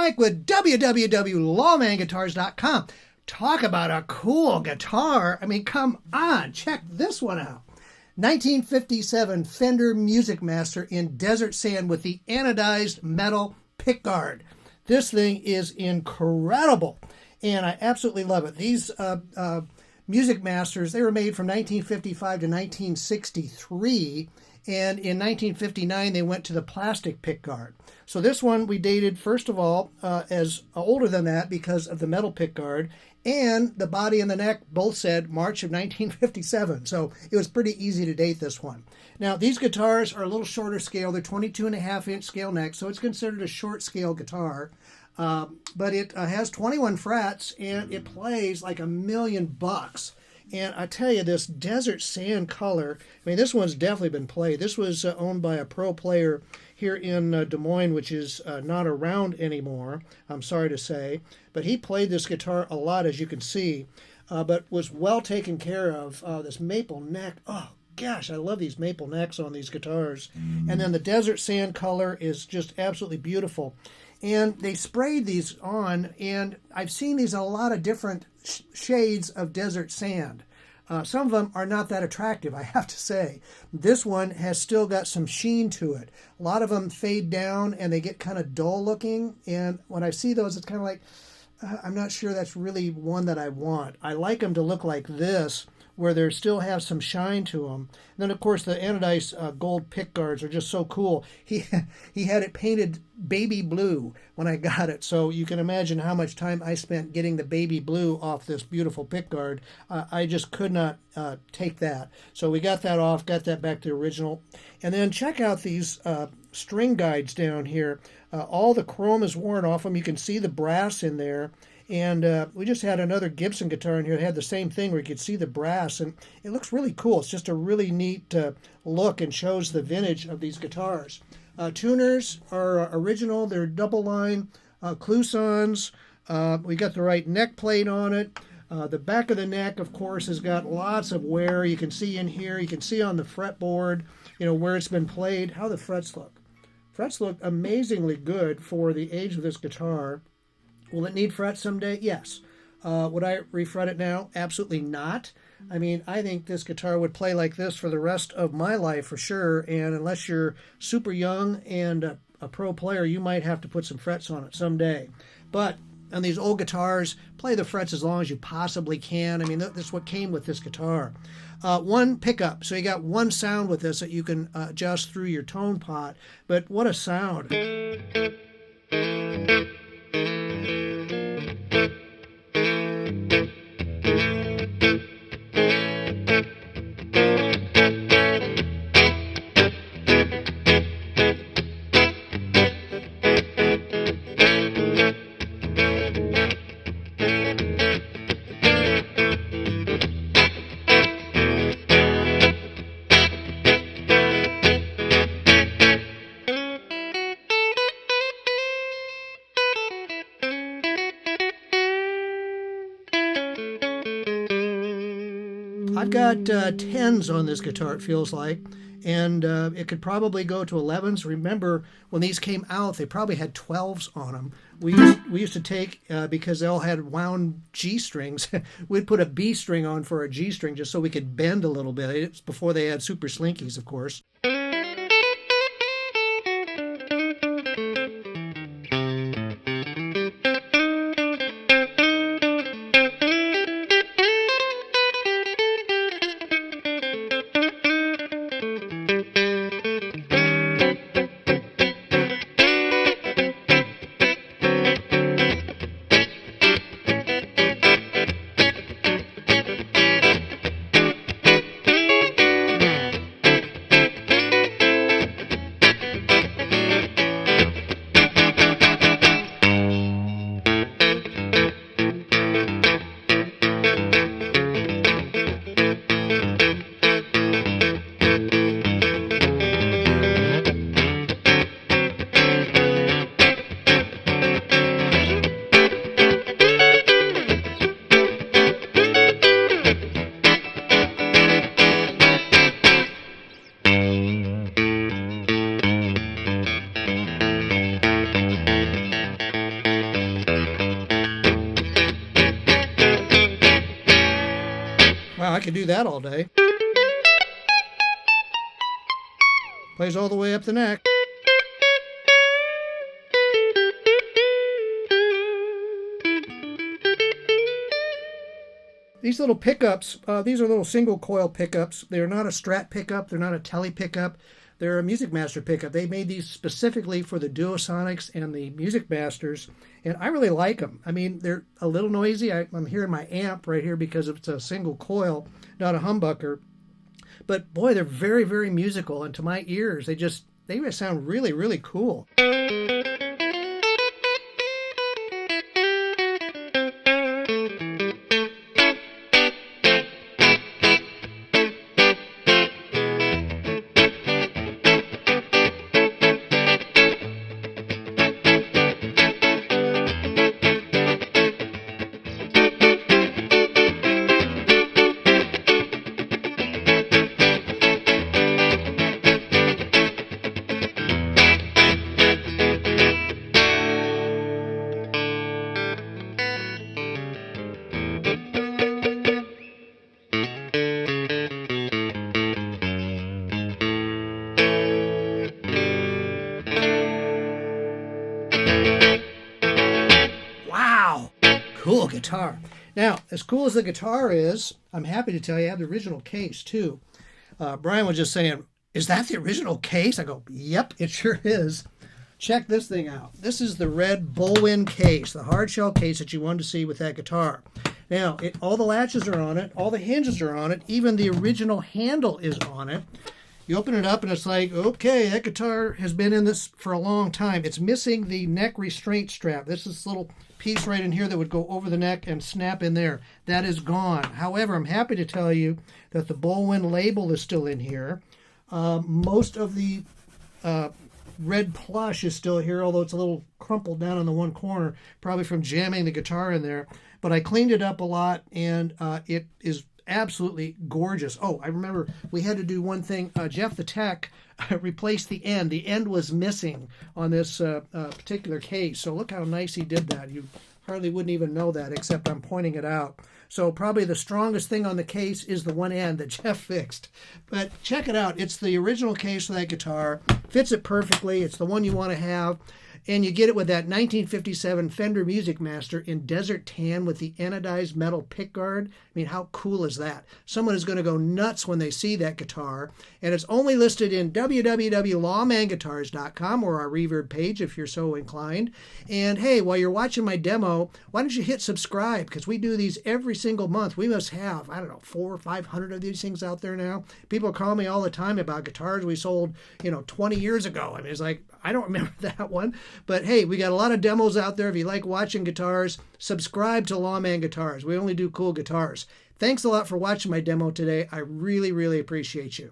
Mike with www.lawmanguitars.com. Talk about a cool guitar. I mean, come on, check this one out. 1957 Fender Musicmaster in desert sand with the anodized metal pickguard. This thing is incredible, and I absolutely love it. These Musicmasters, they were made from 1955 to 1963, and in 1959 they went to the plastic pickguard. So this one we dated, first of all, as older than that because of the metal pickguard, and the body and the neck both said March of 1957. So it was pretty easy to date this one. Now, these guitars are a little shorter scale. They're 22.5-inch scale neck, so it's considered a short scale guitar. But it has 21 frets, and it plays like $1,000,000. And I tell you, this desert sand color, I mean, this one's definitely been played. This was owned by a pro player here in Des Moines, which is not around anymore, I'm sorry to say. But he played this guitar a lot, as you can see, but was well taken care of. This maple neck, oh gosh, I love these maple necks on these guitars. And then the desert sand color is just absolutely beautiful. And they sprayed these on, and I've seen these in a lot of different shades of desert sand. Some of them are not that attractive, I have to say. This one has still got some sheen to it. A lot of them fade down, and they get kind of dull looking. And when I see those, it's kind of like, I'm not sure that's really one that I want. I like them to look like this, where they still have some shine to them. And then, of course, the anodized gold pick guards are just so cool. He had it painted baby blue when I got it, so you can imagine how much time I spent getting the baby blue off this beautiful pick guard. I just could not take that. So we got that off, got that back to the original. And then check out these string guides down here. All the chrome is worn off them. You can see the brass in there. And we just had another Gibson guitar in here that had the same thing where you could see the brass, and it looks really cool. It's just a really neat look and shows the vintage of these guitars. Tuners are original. They're double line Clousons. We got the right neck plate on it. The back of the neck, of course, has got lots of wear. You can see in here. You can see on the fretboard, where it's been played. How the frets look. Frets look amazingly good for the age of this guitar. Will it need frets someday? Yes. Would I refret it now? Absolutely not. I mean, I think this guitar would play like this for the rest of my life for sure, and unless you're super young and a pro player, you might have to put some frets on it someday. But on these old guitars, play the frets as long as you possibly can. I mean, that's what came with this guitar. One pickup, so you got one sound with this that you can adjust through your tone pot, but what a sound. I've got 10s on this guitar, it feels like, and it could probably go to 11s. Remember, when these came out, they probably had 12s on them. We used to take, because they all had wound G strings, we'd put a B string on for a G string just so we could bend a little bit. It's before they had super slinkies, of course. Wow, I could do that all day. Plays all the way up the neck. These little pickups, these are little single coil pickups. They're not a Strat pickup. They're not a Tele pickup. They're a Musicmaster pickup. They made these specifically for the Duo-Sonics and the Musicmasters, and I really like them. I mean, they're a little noisy. I'm hearing my amp right here because it's a single coil, not a humbucker. But boy, they're very, very musical, and to my ears, they sound really, really cool. Wow, cool guitar. Now, as cool as the guitar is, I'm happy to tell you I have the original case too. Brian was just saying, is that the original case? I go, yep, it sure is. Check this thing out. This is the Red Bulwin case, the hardshell case that you wanted to see with that guitar. Now, all the latches are on it, all the hinges are on it, even the original handle is on it. You open it up and it's like, okay, that guitar has been in this for a long time. It's missing the neck restraint strap. This is this little piece right in here that would go over the neck and snap in there. That is gone. However, I'm happy to tell you that the Bulwin label is still in here. Most of the red plush is still here, although it's a little crumpled down in the one corner, probably from jamming the guitar in there. But I cleaned it up a lot, and it is absolutely gorgeous. Oh, I remember we had to do one thing. Jeff the tech replaced the end. The end was missing on this particular case. So look how nice he did that. You hardly wouldn't even know that, except I'm pointing it out. So probably the strongest thing on the case is the one end that Jeff fixed. But check it out. It's the original case for that guitar. Fits it perfectly. It's the one you want to have. And you get it with that 1957 Fender Musicmaster in desert tan with the anodized metal pickguard. I mean, how cool is that? Someone is going to go nuts when they see that guitar. And it's only listed in www.lawmanguitars.com or our Reverb page if you're so inclined. And hey, while you're watching my demo, why don't you hit subscribe? Because we do these every single month. We must have, I don't know, 400 or 500 of these things out there now. People call me all the time about guitars we sold, 20 years ago. I mean, it's like, I don't remember that one. But hey, we got a lot of demos out there. If you like watching guitars, subscribe to Lawman Guitars. We only do cool guitars. Thanks a lot for watching my demo today. I really, really appreciate you.